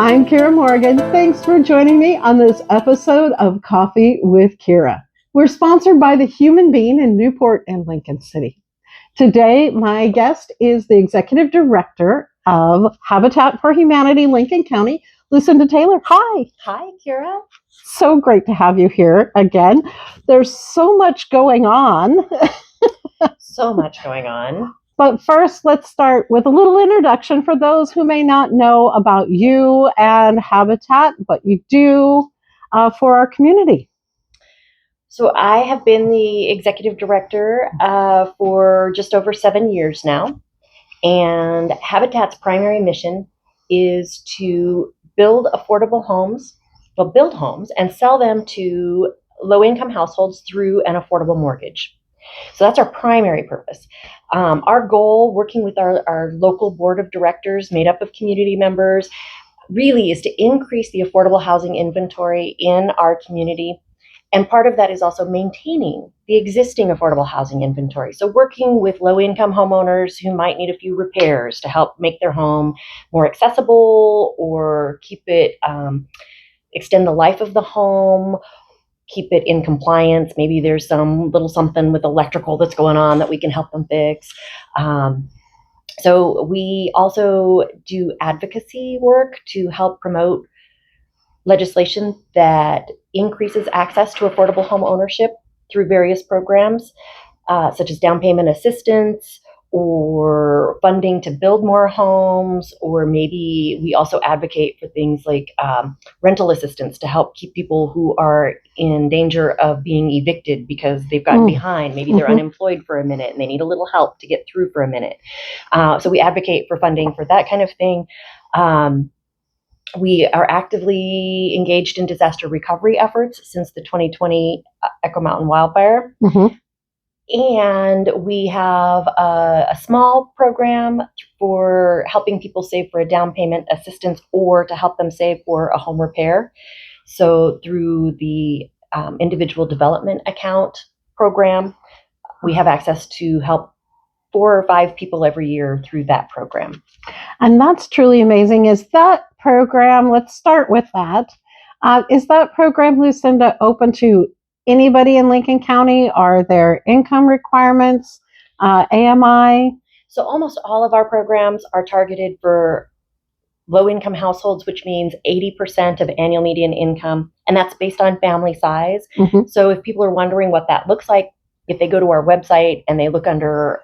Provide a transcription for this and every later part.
I'm Kiera Morgan. Thanks for joining me on this episode of Coffee with Kiera. We're sponsored by the Human Bean in Newport and Lincoln City. Today, my guest is the Executive Director of Habitat for Humanity Lincoln County, Lucinda Taylor. Hi. Hi, Kiera. So great to have you here again. There's so much going on. So much going on. But first, let's start with a little introduction for those who may not know about you and Habitat, what you do for our community. So I have been the executive director for just over 7 years now. And Habitat's primary mission is to build affordable homes, build homes and sell them to low-income households through an affordable mortgage. So that's our primary purpose. Our goal, working with our local board of directors made up of community members, really is to increase the affordable housing inventory in our community. And part of that is also maintaining the existing affordable housing inventory. So working with low-income homeowners who might need a few repairs to help make their home more accessible or keep it, extend the life of the home, keep it in compliance. Maybe there's some little something with electrical that's going on that we can help them fix. So we also do advocacy work to help promote legislation that increases access to affordable home ownership through various programs, such as down payment assistance or funding to build more homes, or maybe we also advocate for things like rental assistance to help keep people who are in danger of being evicted because they've gotten behind. Maybe they're unemployed for a minute and they need a little help to get through for a minute. So we advocate for funding for that kind of thing. We are actively engaged in disaster recovery efforts since the 2020 Echo Mountain wildfire. And we have a small program for helping people save for a down payment assistance or to help them save for a home repair. So through the individual development account program, we have access to help 4 or 5 people every year through that program. And that's truly amazing. Is that program, let's start with that. Is that program, Lucinda, open to anybody in Lincoln County? Are there income requirements, AMI? So almost all of our programs are targeted for low-income households, which means 80% of annual median income, and that's based on family size. So if people are wondering what that looks like, if they go to our website and they look under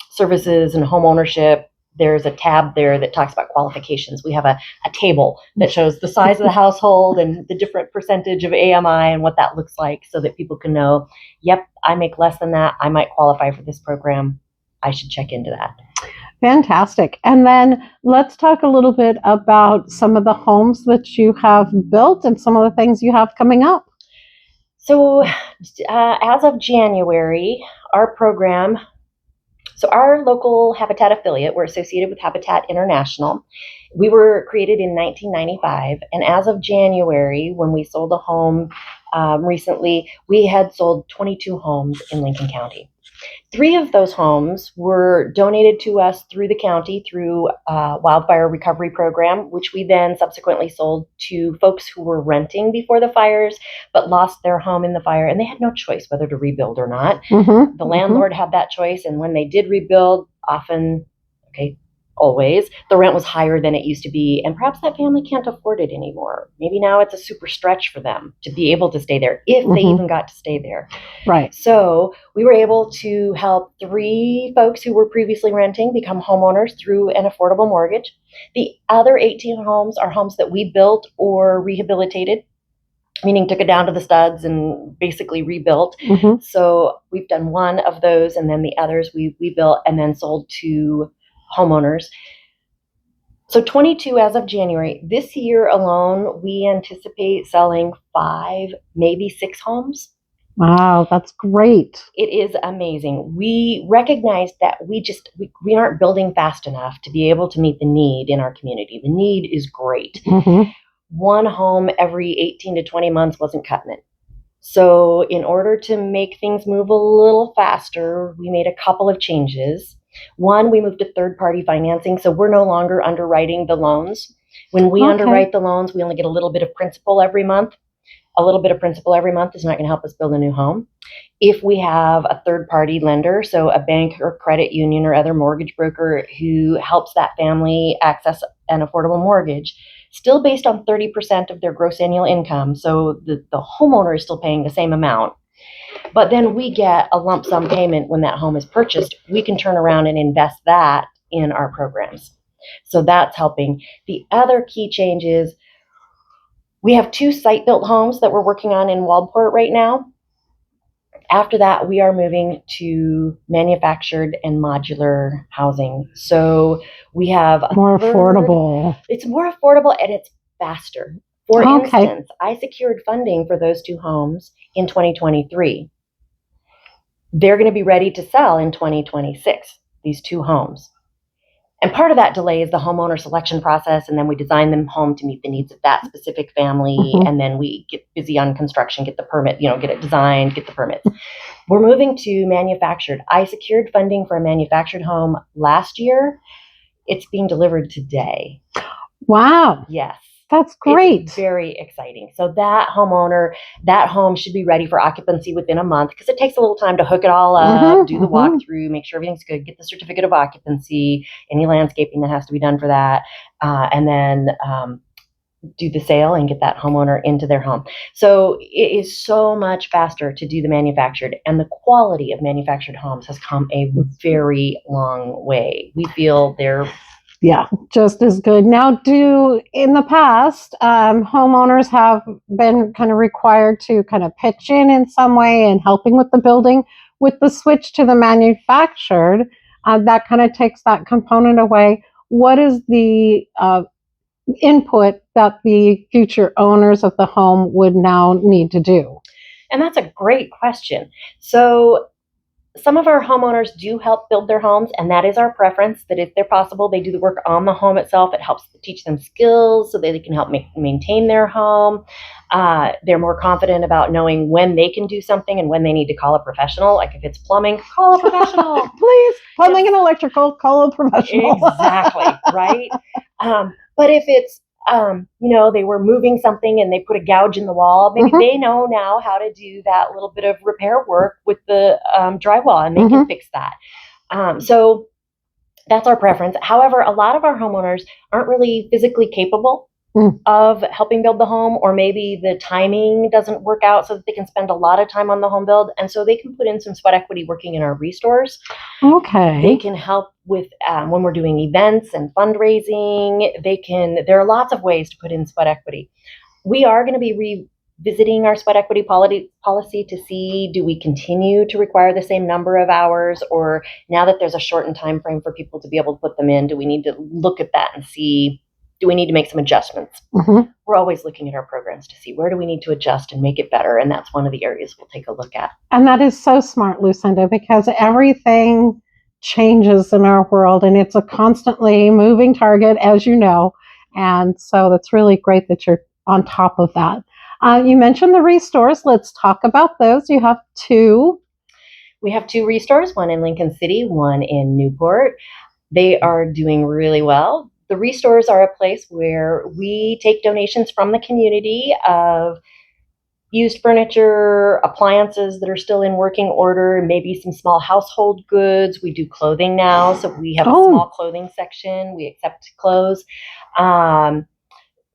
services and home ownership, there's a tab there that talks about qualifications. We have a table that shows the size of the household and the different percentage of AMI and what that looks like so that people can know, yep, I make less than that. I might qualify for this program. I should check into that. Fantastic. And then let's talk a little bit about some of the homes that you have built and some of the things you have coming up. So as of January, our program, so our local Habitat affiliate, we're associated with Habitat International. We were created in 1995, and as of January, when we sold a home recently, we had sold 22 homes in Lincoln County. 3 of those homes were donated to us through the county through a wildfire recovery program, which we then subsequently sold to folks who were renting before the fires but lost their home in the fire, and they had no choice whether to rebuild or not. The landlord had that choice, and when they did rebuild, always, the rent was higher than it used to be, and perhaps that family can't afford it anymore. Maybe now it's a super stretch for them to be able to stay there, if they even got to stay there. Right. So we were able to help 3 folks who were previously renting become homeowners through an affordable mortgage. The other 18 homes are homes that we built or rehabilitated, meaning took it down to the studs and basically rebuilt. So we've done 1 of those, and then the others we built and then sold to homeowners. So 22 as of January. This year alone, we anticipate selling 5, maybe 6 homes. Wow, that's great. It is amazing. We recognize that we aren't building fast enough to be able to meet the need in our community. The need is great. 1 home every 18 to 20 months wasn't cutting it. So in order to make things move a little faster, we made a couple of changes. One, we moved to third-party financing, so we're no longer underwriting the loans. When we Okay. underwrite the loans, we only get a little bit of principal every month. A little bit of principal every month is not going to help us build a new home. If we have a third-party lender, so a bank or credit union or other mortgage broker who helps that family access an affordable mortgage, still based on 30% of their gross annual income, so the homeowner is still paying the same amount, but then we get a lump sum payment when that home is purchased, we can turn around and invest that in our programs. So that's helping. The other key change is we have 2 site-built homes that we're working on in Waldport right now. After that, we are moving to manufactured and modular housing. So we have more affordable. It's more affordable and it's faster. For instance, I secured funding for those 2 homes in 2023. They're going to be ready to sell in 2026, these 2 homes. And part of that delay is the homeowner selection process, and then we design them home to meet the needs of that specific family, and then we get busy on construction, get the permit, get it designed, get the permits. We're moving to manufactured. I secured funding for a manufactured home last year. It's being delivered today. Wow. Yes. That's great. It's very exciting. So that home should be ready for occupancy within a month, because it takes a little time to hook it all up, do the walkthrough, make sure everything's good, get the certificate of occupancy, any landscaping that has to be done for that, and then do the sale and get that homeowner into their home. So it is so much faster to do the manufactured, and the quality of manufactured homes has come a very long way. We feel they're just as good. Now, in the past, homeowners have been kind of required to kind of pitch in some way and helping with the building. With the switch to the manufactured, that kind of takes that component away. What is the input that the future owners of the home would now need to do? And that's a great question. So some of our homeowners do help build their homes, and that is our preference, that if they're possible, they do the work on the home itself. It helps teach them skills so that they can help maintain their home. They're more confident about knowing when they can do something and when they need to call a professional. Like if it's plumbing, call a professional. Please, plumbing and electrical, call a professional. Exactly, right? But if it's they were moving something and they put a gouge in the wall, maybe they know now how to do that little bit of repair work with the drywall, and they can fix that. So that's our preference. However, a lot of our homeowners aren't really physically capable of helping build the home, or maybe the timing doesn't work out so that they can spend a lot of time on the home build, and so they can put in some sweat equity working in our restores. Okay. They can help with when we're doing events and fundraising. There are lots of ways to put in sweat equity. We are going to be revisiting our sweat equity policy to see, do we continue to require the same number of hours, or now that there's a shortened time frame for people to be able to put them in, do we need to look at that and see, do we need to make some adjustments? We're always looking at our programs to see where do we need to adjust and make it better, and that's one of the areas we'll take a look at. And that is so smart, Lucinda, because everything changes in our world, and it's a constantly moving target, as you know, and so that's really great that you're on top of that. You mentioned the restores. Let's talk about those. You have 2. We have 2 restores, one in Lincoln City, one in Newport. They are doing really well. The restores are a place where we take donations from the community of used furniture, appliances that are still in working order, maybe some small household goods. We do clothing now, so we have a small clothing section. We accept clothes.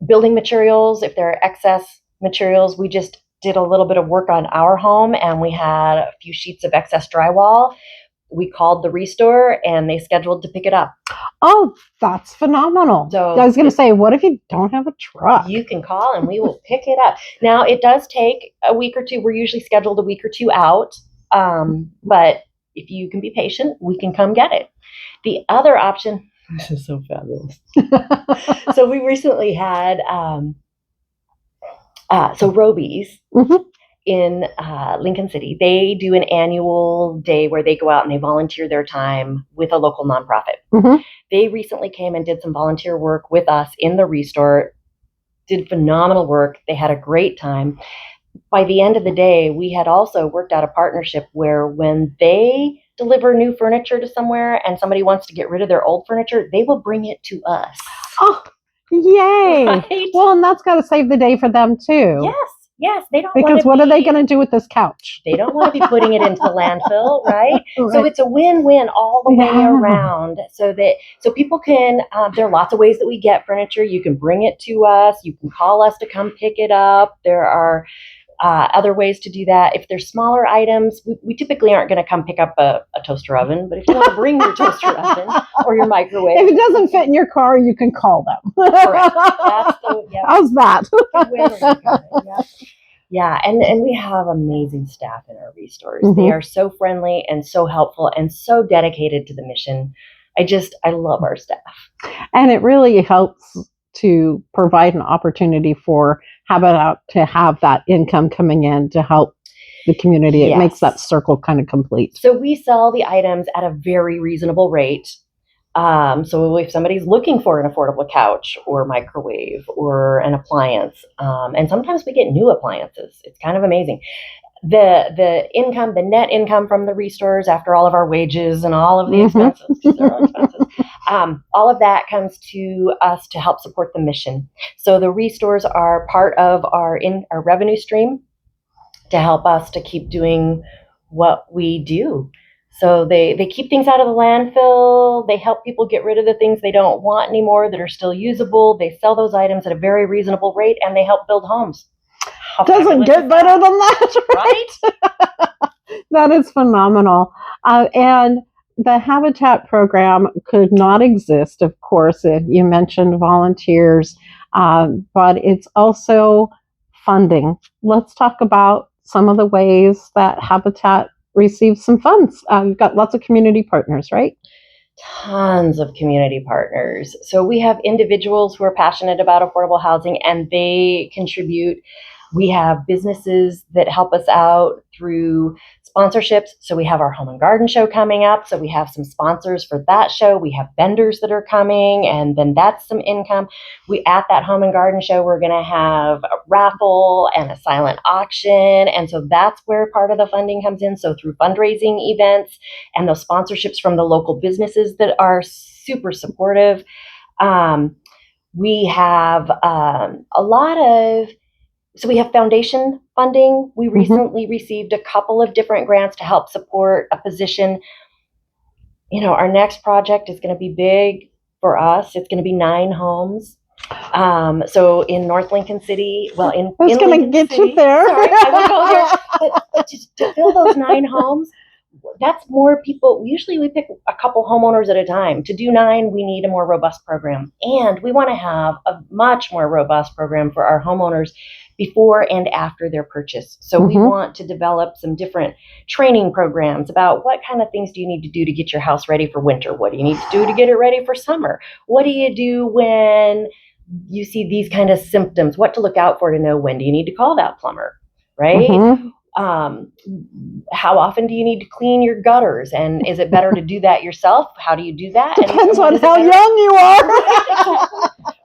Building materials, if there are excess materials, we just did a little bit of work on our home, and we had a few sheets of excess drywall. We called the restore, and they scheduled to pick it up. Oh, that's phenomenal. So I was going to say, what if you don't have a truck? You can call and we will pick it up. Now, it does take a week or 2. We're usually scheduled a week or 2 out. But if you can be patient, we can come get it. The other option, this is so fabulous. So we recently had, Robies. In Lincoln City, they do an annual day where they go out and they volunteer their time with a local nonprofit. They recently came and did some volunteer work with us in the restore, did phenomenal work. They had a great time. By the end of the day, we had also worked out a partnership where when they deliver new furniture to somewhere and somebody wants to get rid of their old furniture, they will bring it to us. Oh, Yay! Right? Well, and that's got to save the day for them too. Yes, they don't Because what are they going to do with this couch? They don't want to be putting it into the landfill, right? Right. So it's a win-win all the way Yeah. around. So people can. There are lots of ways that we get furniture. You can bring it to us. You can call us to come pick it up. There are other ways to do that. If there's smaller items, we typically aren't going to come pick up a toaster oven. But if you want to bring your toaster oven or your microwave, If it doesn't fit in your car, you can call them. correct. How's that? Good way to look at it. Yep. Yeah, and we have amazing staff in our restores. Mhm. They are so friendly and so helpful and so dedicated to the mission. I love our staff. And it really helps to provide an opportunity for Habitat to have that income coming in to help the community. It makes that circle kind of complete. So we sell the items at a very reasonable rate. So if somebody's looking for an affordable couch or microwave or an appliance, and sometimes we get new appliances, it's kind of amazing. The income, the net income from the restores after all of our wages and all of the expenses, because they're all expenses, all of that comes to us to help support the mission. So the restores are part of our revenue stream to help us to keep doing what we do. So they keep things out of the landfill. They help people get rid of the things they don't want anymore that are still usable. They sell those items at a very reasonable rate, and they help build homes. Doesn't get better than that, right? That is phenomenal. And the Habitat program could not exist, of course. You mentioned volunteers, but it's also funding. Let's talk about some of the ways that Habitat receives some funds. You've got lots of community partners, right? Tons of community partners. So we have individuals who are passionate about affordable housing, and they contribute. We have businesses that help us out through sponsorships. So we have our home and garden show coming up. So we have some sponsors for that show. We have vendors that are coming, and then that's some income. At that home and garden show, we're going to have a raffle and a silent auction. And so that's where part of the funding comes in. So through fundraising events and those sponsorships from the local businesses that are super supportive. We have a lot of So we have foundation funding. We recently received a couple of different grants to help support a position. Our next project is going to be big for us. It's going to be 9 homes. So in North Lincoln City, I was going to get you there. Sorry, I will go there. But to fill those 9 homes, that's more people. Usually we pick a couple homeowners at a time. To do 9, we need a more robust program. And we want to have a much more robust program for our homeowners before and after their purchase. So we want to develop some different training programs about what kind of things do you need to do to get your house ready for winter? What do you need to do to get it ready for summer? What do you do when you see these kind of symptoms? What to look out for to know when do you need to call that plumber, right? How often do you need to clean your gutters? And is it better to do that yourself? How do you do that? Depends on how young you are.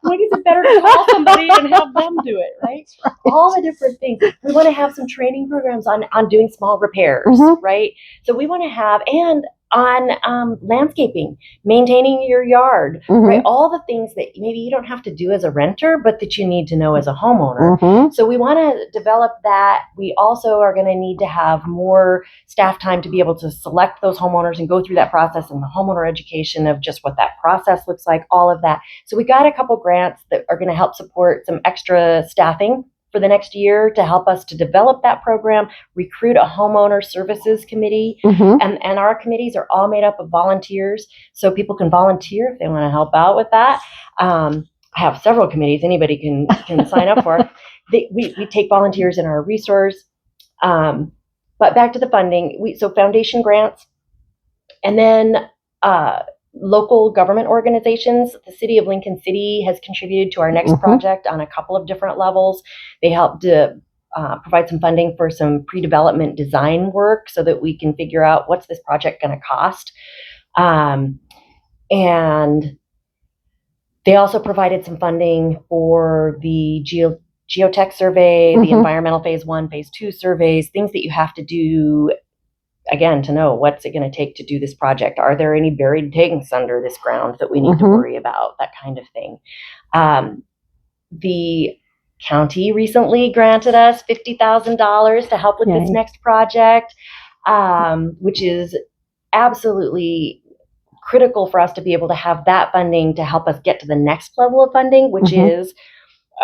When is it better to call somebody and have them do it, right? All the different things. We want to have some training programs on doing small repairs, right? So we want to have, and on landscaping, maintaining your yard, right? All the things that maybe you don't have to do as a renter, but that you need to know as a homeowner. So we want to develop that. We also are going to need to have more staff time to be able to select those homeowners and go through that process, and the homeowner education of just what that process looks like, all of that. So we got a couple grants that are going to help support some extra staffing for the next year to help us to develop that program, recruit a homeowner services committee. And our committees are all made up of volunteers, so people can volunteer if they want to help out with that. I have several committees anybody can sign up for. We take volunteers in our resource. But back to the funding, so foundation grants, and then local government organizations. The City of Lincoln City has contributed to our next project on a couple of different levels. They helped to provide some funding for some pre-development design work so that we can figure out what's this project going to cost. And they also provided some funding for the geotech survey, the environmental phase 1, phase 2 surveys, things that you have to do again, to know what's it going to take to do this project. Are there any buried tanks under this ground that we need to worry about? That kind of thing. The county recently granted us $50,000 to help with this next project, which is absolutely critical for us to be able to have that funding to help us get to the next level of funding, which is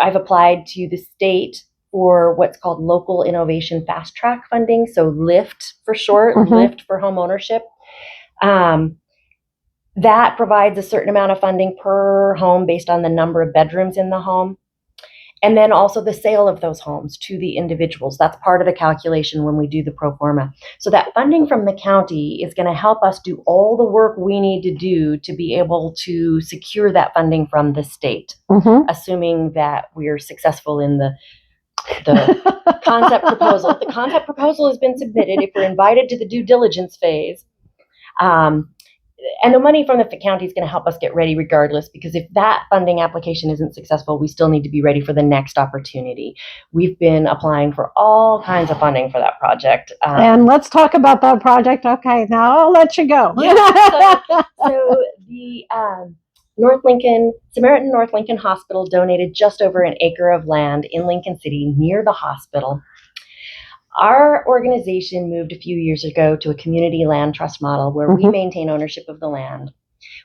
I've applied to the state for what's called Local Innovation Fast Track funding, so LIFT for short, LIFT for home ownership. That provides a certain amount of funding per home based on the number of bedrooms in the home. And then also the sale of those homes to the individuals. That's part of the calculation when we do the pro forma. So that funding from the county is going to help us do all the work we need to do to be able to secure that funding from the state, assuming that we're successful in the concept proposal. The concept proposal has been submitted. If we're invited to the due diligence phase, and the money from the county is going to help us get ready regardless, because if that funding application isn't successful, we still need to be ready for the next opportunity. We've been applying for all kinds of funding for that project. And let's talk about that project. Okay, now I'll let you go. So the Samaritan North Lincoln Hospital donated just over an acre of land in Lincoln City near the hospital. Our organization moved a few years ago to a community land trust model where we maintain ownership of the land.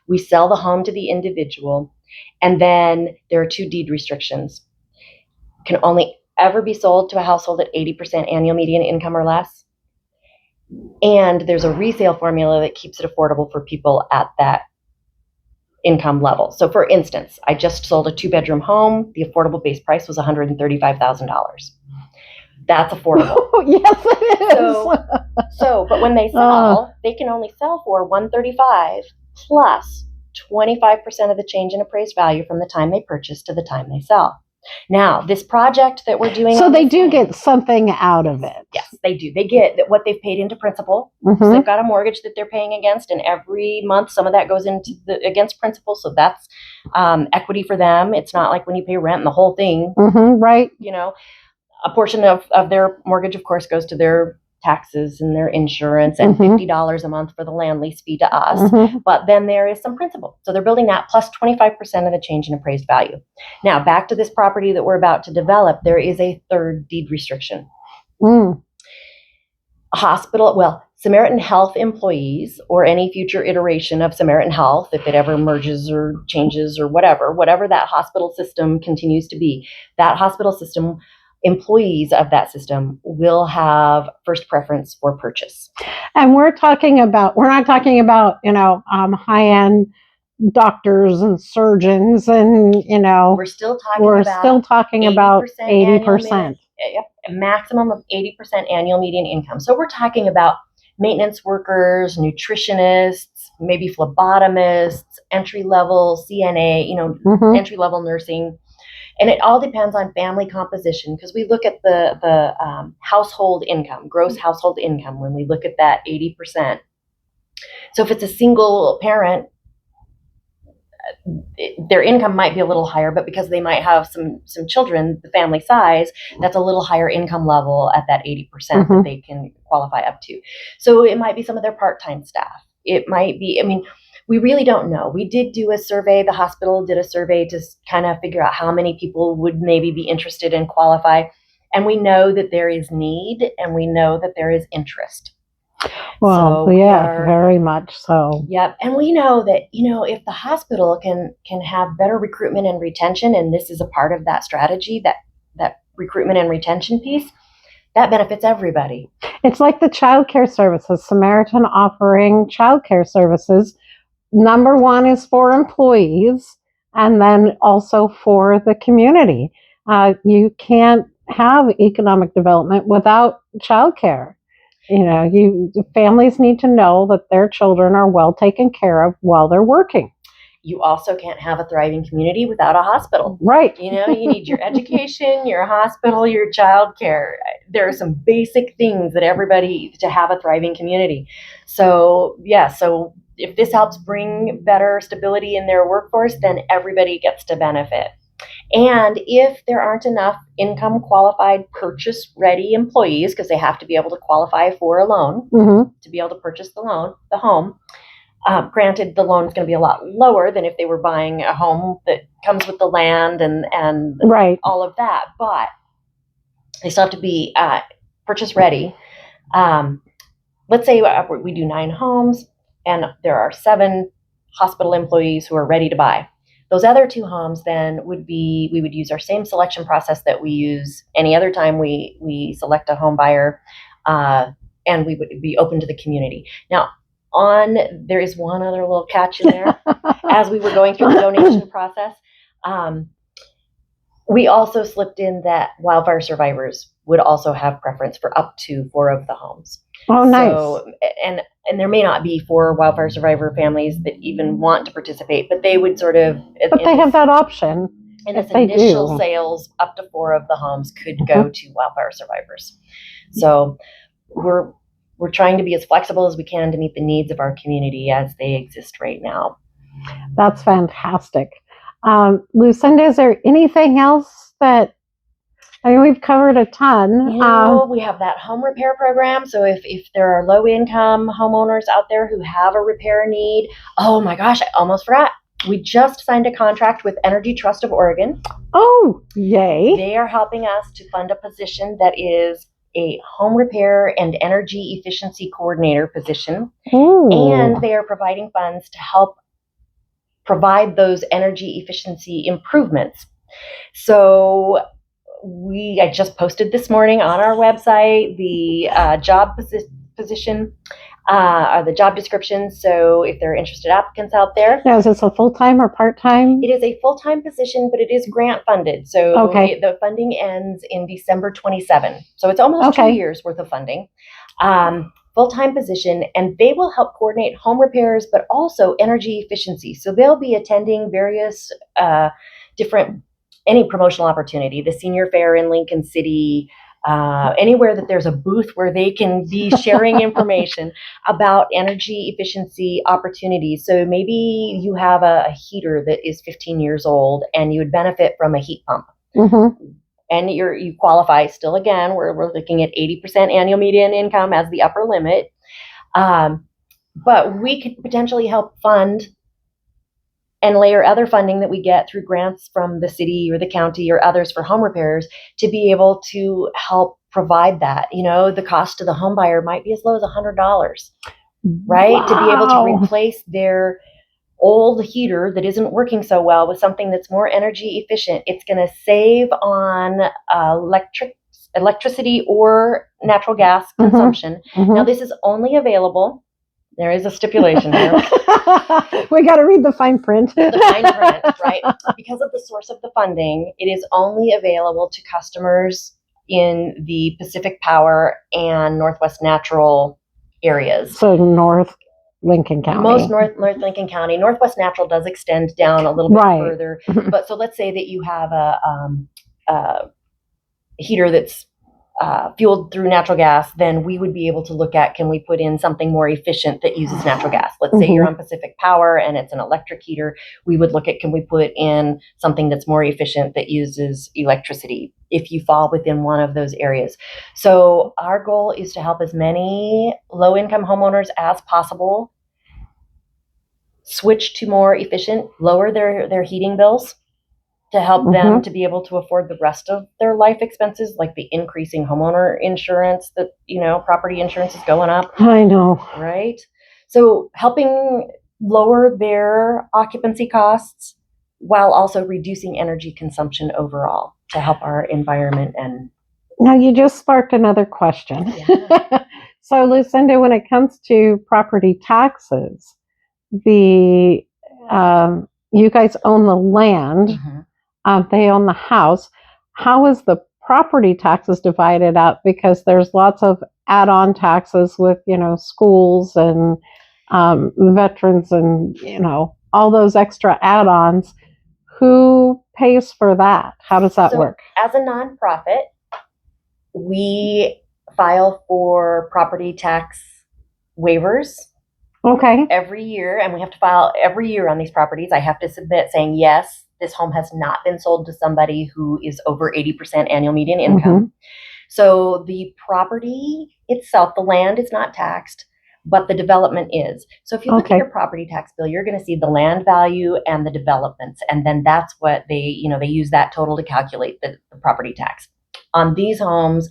We sell the home to the individual, and then there are 2 deed restrictions. Can only ever be sold to a household at 80% annual median income or less. And there's a resale formula that keeps it affordable for people at that income level. So for instance, I just sold a 2-bedroom home. The affordable base price was $135,000. That's affordable. Yes, it is. But when they sell, they can only sell for $135,000 plus 25% of the change in appraised value from the time they purchase to the time they sell. Now, this project that we're doing. So they do get something out of it. Yes, they do. They get what they've paid into principal. So they've got a mortgage that they're paying against, and every month some of that goes into against principal. So that's equity for them. It's not like when you pay rent and the whole thing. Right. A portion of their mortgage, of course, goes to their taxes and their insurance, and $50 a month for the land lease fee to us. But then there is some principal. So they're building that plus 25% of the change in appraised value. Now, back to this property that we're about to develop, there is a 3rd deed restriction. Samaritan Health employees, or any future iteration of Samaritan Health, if it ever merges or changes or whatever that hospital system continues to be, that hospital system, employees of that system will have first preference for purchase. And we're not talking about, high-end doctors and surgeons, and, we're still talking about 80%. A maximum of 80% annual median income. So we're talking about maintenance workers, nutritionists, maybe phlebotomists, entry-level CNA, entry-level nursing. And it all depends on family composition, because we look at the household income, gross household income, when we look at that 80%. So if it's a single parent, their income might be a little higher, but because they might have some children, the family size, that's a little higher income level at that 80% that they can qualify up to. So it might be some of their part-time staff. It might be, we really don't know. We did do a survey. The hospital did a survey to kind of figure out how many people would maybe be interested and qualify. And we know that there is need, and we know that there is interest. Well, very much so. Yep. And we know that, if the hospital can have better recruitment and retention, and this is a part of that strategy, that recruitment and retention piece, that benefits everybody. It's like the child care services, Samaritan offering child care services. Number one is for employees, and then also for the community. You can't have economic development without childcare. Families need to know that their children are well taken care of while they're working. You also can't have a thriving community without a hospital. Right. You need your education, your hospital, your childcare. There are some basic things that everybody to have a thriving community. So if this helps bring better stability in their workforce, then everybody gets to benefit. And if there aren't enough income qualified purchase ready employees, because they have to be able to qualify for a loan to be able to purchase the home. Granted, the loan is going to be a lot lower than if they were buying a home that comes with the land and Right. all of that, but they still have to be purchase ready. Let's say we do 9 homes and there are 7 hospital employees who are ready to buy. Those other 2 homes then we would use our same selection process that we use any other time we select a home buyer, and we would be open to the community. Now, there is one other little catch in there. As we were going through the donation process, we also slipped in that wildfire survivors would also have preference for up to 4 of the homes. Oh, nice. So, and there may not be 4 wildfire survivor families that even want to participate, but they would sort of. But they have that option. And this initial sales, up to 4 of the homes could go to wildfire survivors. So we're trying to be as flexible as we can to meet the needs of our community as they exist right now. That's fantastic. Lucinda, is there anything else that, I mean, we've covered a ton. We have that home repair program. So if there are low income homeowners out there who have a repair need, oh my gosh, I almost forgot. We just signed a contract with Energy Trust of Oregon. Oh, yay. They are helping us to fund a position that is a home repair and energy efficiency coordinator position. Ooh. And they are providing funds to help provide those energy efficiency improvements. So I just posted this morning on our website the job position, or the job description. So if there are interested applicants out there. Now, is this a full-time or part-time? It is a full-time position, but it is grant funded. So the funding ends in December 27. So it's almost 2 years worth of funding. Full-time position, and they will help coordinate home repairs, but also energy efficiency. So they'll be attending various any promotional opportunity, the senior fair in Lincoln City, anywhere that there's a booth where they can be sharing information about energy efficiency opportunities. So maybe you have a heater that is 15 years old and you would benefit from a heat pump. And you qualify still. Again, we're looking at 80% annual median income as the upper limit. But we could potentially help fund and layer other funding that we get through grants from the city or the county or others for home repairs to be able to help provide that. The cost to the home buyer might be as low as $100, right? Wow. To be able to replace their old heater that isn't working so well with something that's more energy efficient. It's going to save on electricity or natural gas consumption. Now, this is only available. There is a stipulation here. We got to read the fine print. The fine print, right? Because of the source of the funding, it is only available to customers in the Pacific Power and Northwest Natural areas. So North Lincoln County. Most North Lincoln County. Northwest Natural does extend down a little bit further. But so let's say that you have a heater that's fueled through natural gas, then we would be able to look at, can we put in something more efficient that uses natural gas? Let's say you're on Pacific Power and it's an electric heater. We would look at, can we put in something that's more efficient that uses electricity if you fall within one of those areas. So our goal is to help as many low-income homeowners as possible switch to more efficient, lower their heating bills, to help them to be able to afford the rest of their life expenses, like the increasing homeowner insurance that, property insurance is going up. I know. Right? So helping lower their occupancy costs while also reducing energy consumption overall to help our environment. And now you just sparked another question. Yeah. So Lucinda, when it comes to property taxes, you guys own the land. They own the house. How is the property taxes divided up? Because there's lots of add-on taxes with, schools and veterans and, all those extra add-ons. Who pays for that? How does that work? As a nonprofit, we file for property tax waivers Okay. every year, and we have to file every year on these properties. I have to submit saying, yes, this home has not been sold to somebody who is over 80% annual median income. Mm-hmm. So the property itself, the land is not taxed, but the development is. So if you look at Okay. your property tax bill, you're going to see the land value and the developments, and then that's what they use that total to calculate the property tax. On these homes,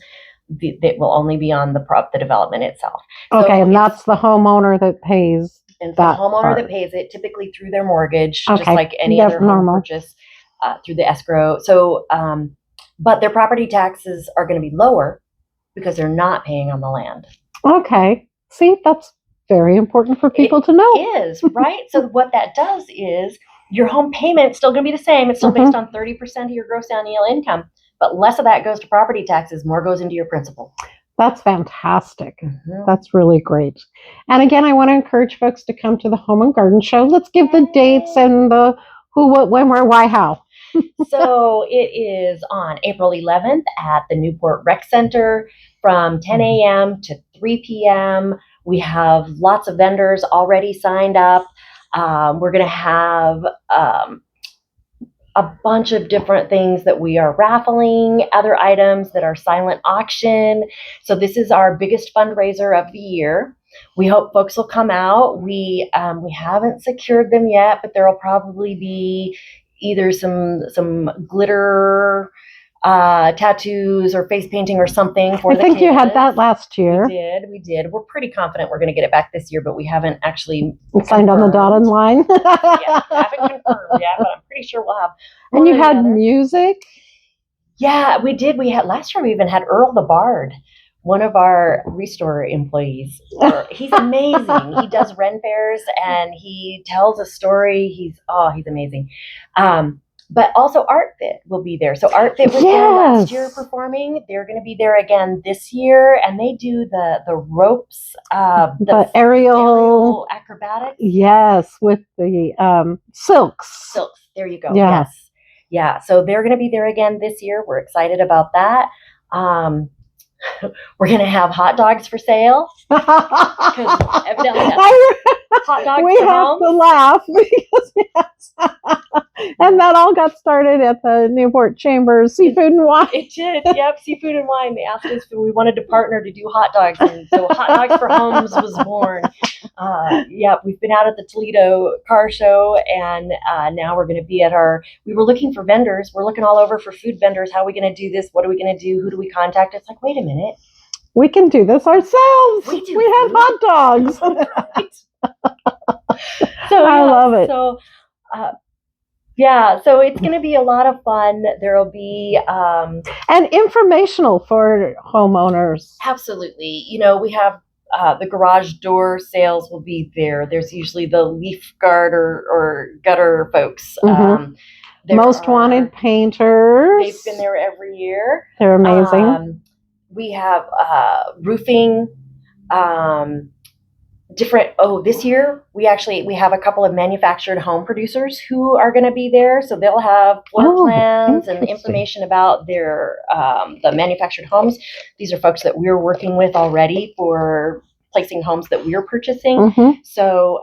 it will only be on the development itself. Okay, So and that's the homeowner that pays and it's the that homeowner part. that pays it, typically through their mortgage, just Okay. like any Yep, other home normal. purchase, through the escrow. So, but their property taxes are going to be lower because they're not paying on the land. Okay. See, that's very important for people to know. It is, right? So what that does is your home payment is still going to be the same. It's still based on 30% of your gross annual income, but less of that goes to property taxes, more goes into your principal. That's fantastic. Mm-hmm. That's really great. And again, I want to encourage folks to come to the Home and Garden Show. Let's give the dates and the who, what, when, where, why, how. So it is on April 11th at the Newport Rec Center from 10 a.m. to 3 p.m. We have lots of vendors already signed up. We're going to have a bunch of different things that we are raffling, other items that are silent auction. So this is our biggest fundraiser of the year. We hope folks will come out. We haven't secured them yet, but there will probably be either some glitter tattoos or face painting or something for the kids. I think you had that last year. We did. We're pretty confident we're going to get it back this year, but we haven't actually signed on the dotted line. Yeah, haven't confirmed yet, but I'm pretty sure we'll have. And you had music? Yeah, we did. We had last year. We even had Earl the Bard, one of our Restore employees. He's amazing. He does Ren fairs and he tells a story. He's amazing. But also ArtFit will be there. So ArtFit was there last year performing. They're going to be there again this year, and they do the ropes, the aerial acrobatics. Yes, with the silks. Silks. There you go. Yes. Yeah. So they're going to be there again this year. We're excited about that. We're going to have hot dogs for sale. Because evidently hot dogs we have to laugh because and that all got started at the Newport Chambers Seafood and Wine. It did, yep, Seafood and Wine. They asked us if we wanted to partner to do hot dogs, and so Hot Dogs for Homes was born. We've been out at the Toledo car show, and now we're going to be at we were looking for vendors. We're looking all over for food vendors. How are we going to do this? What are we going to do? Who do we contact? It's like, wait a minute. We can do this ourselves. We have hot dogs. So I love it. So, so it's going to be a lot of fun. There will be and informational for homeowners. Absolutely. We have the garage door sales will be there. There's usually the leaf guard or gutter folks. Mm-hmm. Most wanted painters. They've been there every year. They're amazing. We have roofing, this year we have a couple of manufactured home producers who are going to be there. So they'll have floor plans and information about their the manufactured homes. These are folks that we're working with already for placing homes that we're purchasing. Mm-hmm. So,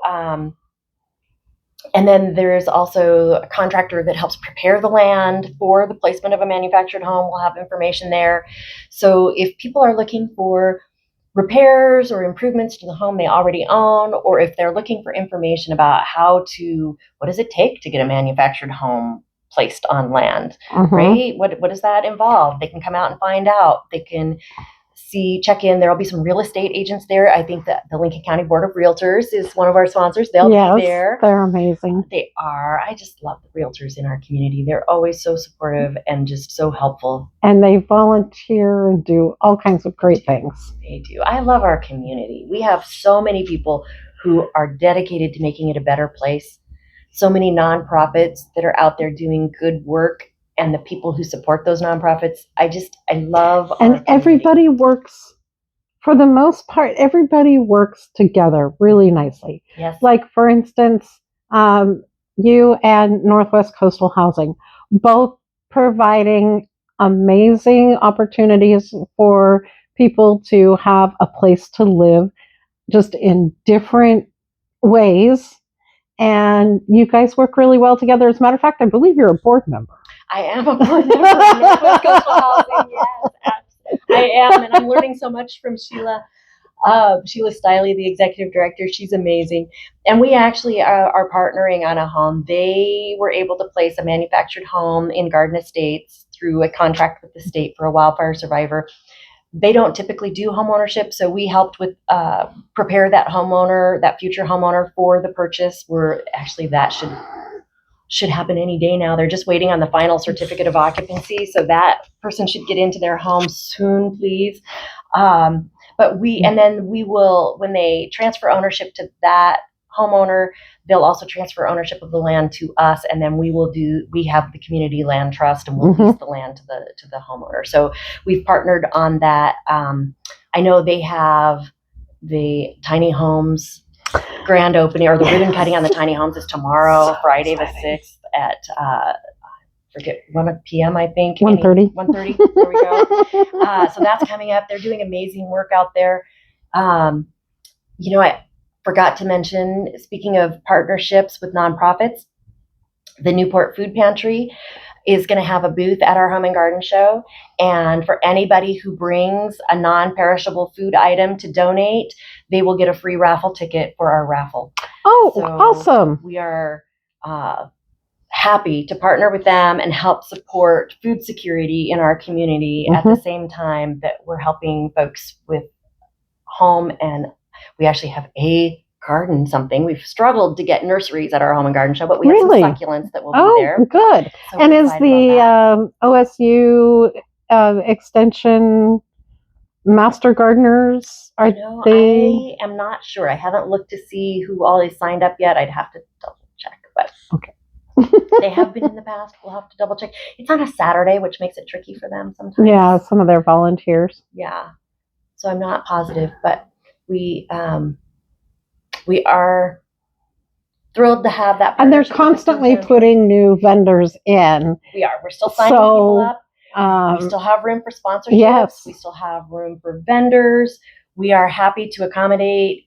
and then there's also a contractor that helps prepare the land for the placement of a manufactured home. We'll have information there. So if people are looking for repairs or improvements to the home they already own, or if they're looking for information about what does it take to get a manufactured home placed on land, right? What does that involve? They can come out and find out. They can check in. There'll be some real estate agents there. I think that the Lincoln County Board of Realtors is one of our sponsors. They'll be there. They're amazing. They are. I just love the realtors in our community. They're always so supportive and just so helpful. And they volunteer and do all kinds of great things. They do. I love our community. We have so many people who are dedicated to making it a better place. So many nonprofits that are out there doing good work. And the people who support those nonprofits, I love. And everybody works, for the most part, everybody works together really nicely. Yes. Like, for instance, you and Northwest Coastal Housing, both providing amazing opportunities for people to have a place to live, just in different ways, and you guys work really well together. As a matter of fact, I believe you're a board member. I am a board member of Northwest Coastal Housing. Yes, I am, and I'm learning so much from Sheila. Sheila Stiley, the executive director, she's amazing. And we actually are partnering on a home. They were able to place a manufactured home in Garden Estates through a contract with the state for a wildfire survivor. They don't typically do home ownership, so we helped with prepare that future homeowner for the purchase. Where actually that should happen any day now. They're just waiting on the final certificate of occupancy, so that person should get into their home soon, please. And then we will, when they transfer ownership to that homeowner, they'll also transfer ownership of the land to us, and then we have the community land trust, and we'll lease the land to the homeowner. So we've partnered on that. I know they have the tiny homes grand opening, or the ribbon cutting on the tiny homes is tomorrow, Friday the 6th at forget 1 p.m. I think 1:30. 1:30. There we go. So that's coming up. They're doing amazing work out there. I forgot to mention, speaking of partnerships with nonprofits, the Newport Food Pantry is going to have a booth at our Home and Garden Show. And for anybody who brings a non-perishable food item to donate, they will get a free raffle ticket for our raffle. Oh, so awesome. We are happy to partner with them and help support food security in our community at the same time that we're helping folks with home. And we actually have a garden something. We've struggled to get nurseries at our Home and Garden Show, but we have some succulents that will be there. Oh, good. So and is the OSU Extension Master Gardeners, I am not sure. I haven't looked to see who all is signed up yet. I'd have to double check, but okay. They have been in the past. We'll have to double check. It's on a Saturday, which makes it tricky for them sometimes. Yeah, some of their volunteers. Yeah. So I'm not positive, but we are thrilled to have that. And they're constantly putting new vendors in. We are. We're still signing people up. We still have room for sponsorships. Yes. We still have room for vendors. We are happy to accommodate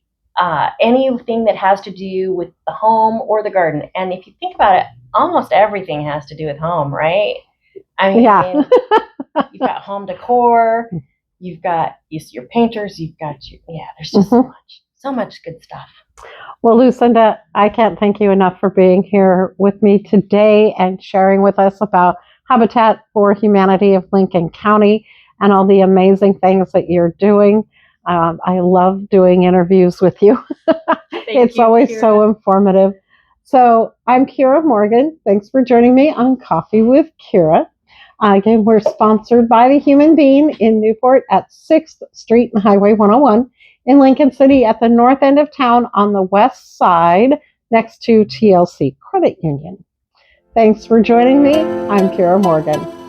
anything that has to do with the home or the garden. And if you think about it, almost everything has to do with home, right? I mean, you've got home decor, you've got your painters, you've got there's just so much good stuff. Well, Lucinda, I can't thank you enough for being here with me today and sharing with us about Habitat for Humanity of Lincoln County and all the amazing things that you're doing. I love doing interviews with you. It's always Kiera. So informative. So I'm Kiera Morgan. Thanks for joining me on Coffee with Kiera. Again, we're sponsored by the Human Being in Newport at 6th Street and Highway 101 in Lincoln City at the north end of town on the west side next to TLC Credit Union. Thanks for joining me. I'm Kiera Morgan.